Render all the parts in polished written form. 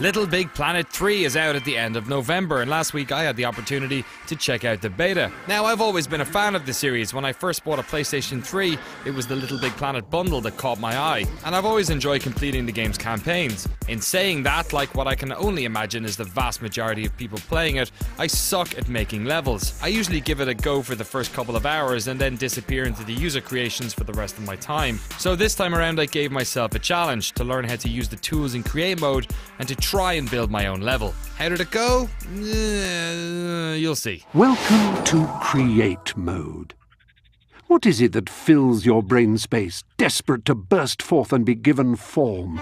LittleBigPlanet 3 is out at the end of November, and last week I had the opportunity to check out the beta. Now, I've always been a fan of the series. When I first bought a PlayStation 3, it was the LittleBigPlanet bundle that caught my eye, and I've always enjoyed completing the game's campaigns. In saying that, like what I can only imagine is the vast majority of people playing it, I suck at making levels. I usually give it a go for the first couple of hours and then disappear into the user creations for the rest of my time. So this time around I gave myself a challenge to learn how to use the tools in create mode and to try and build my own level. How did it go? You'll see. Welcome to create mode. What is it that fills your brain space, desperate to burst forth and be given form?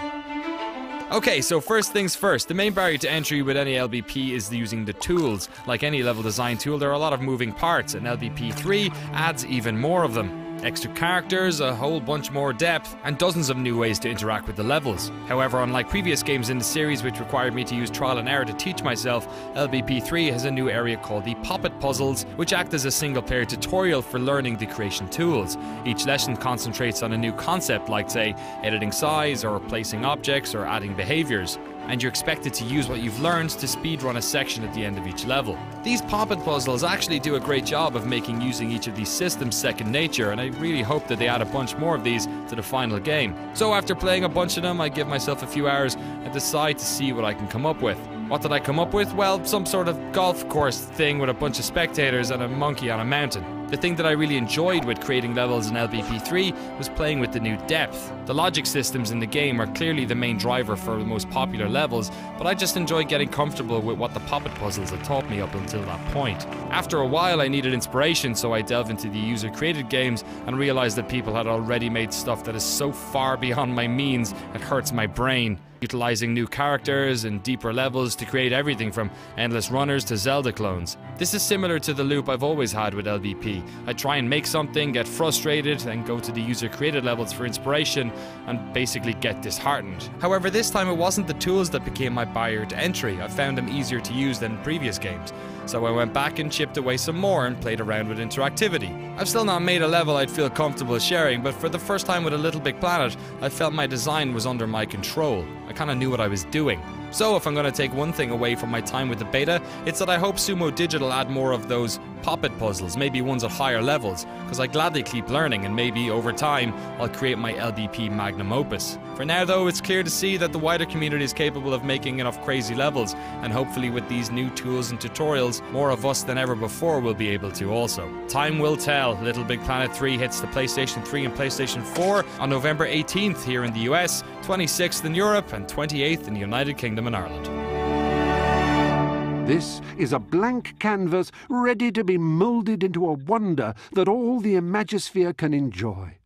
Okay, so first things first, the main barrier to entry with any LBP is using the tools. Like any level design tool, there are a lot of moving parts, and LBP 3 adds even more of them. Extra characters, a whole bunch more depth, and dozens of new ways to interact with the levels. However, unlike previous games in the series which required me to use trial and error to teach myself, LBP 3 has a new area called the Poppet Puzzles, which act as a single-player tutorial for learning the creation tools. Each lesson concentrates on a new concept, like, say, editing size, or placing objects, or adding behaviors. And you're expected to use what you've learned to speedrun a section at the end of each level. These Poppet Puzzles actually do a great job of making using each of these systems second nature, and I really hope that they add a bunch more of these to the final game. So after playing a bunch of them, I give myself a few hours and decide to see what I can come up with. What did I come up with? Well, some sort of golf course thing with a bunch of spectators and a monkey on a mountain. The thing that I really enjoyed with creating levels in LBP 3 was playing with the new depth. The logic systems in the game are clearly the main driver for the most popular levels, but I just enjoy getting comfortable with what the Poppet Puzzles had taught me up until that point. After a while I needed inspiration, so I delved into the user-created games and realized that people had already made stuff that is so far beyond my means it hurts my brain. Utilizing new characters and deeper levels to create everything from endless runners to Zelda clones. This is similar to the loop I've always had with LBP. I try and make something, get frustrated, then go to the user-created levels for inspiration, and basically get disheartened. However, this time it wasn't the tools that became my barrier to entry. I found them easier to use than previous games. So I went back and chipped away some more and played around with interactivity. I've still not made a level I'd feel comfortable sharing, but for the first time with a LittleBigPlanet, I felt my design was under my control. I kinda knew what I was doing. So if I'm gonna take one thing away from my time with the beta, it's that I hope Sumo Digital add more of those Poppet Puzzles, maybe ones at higher levels, because I gladly keep learning and maybe over time I'll create my LBP magnum opus. For now though, it's clear to see that the wider community is capable of making enough crazy levels, and hopefully with these new tools and tutorials, more of us than ever before will be able to also. Time will tell. LittleBigPlanet 3 hits the PlayStation 3 and PlayStation 4 on November 18th here in the US, 26th in Europe, and 28th in the United Kingdom and Ireland. This is a blank canvas ready to be moulded into a wonder that all the Imagisphere can enjoy.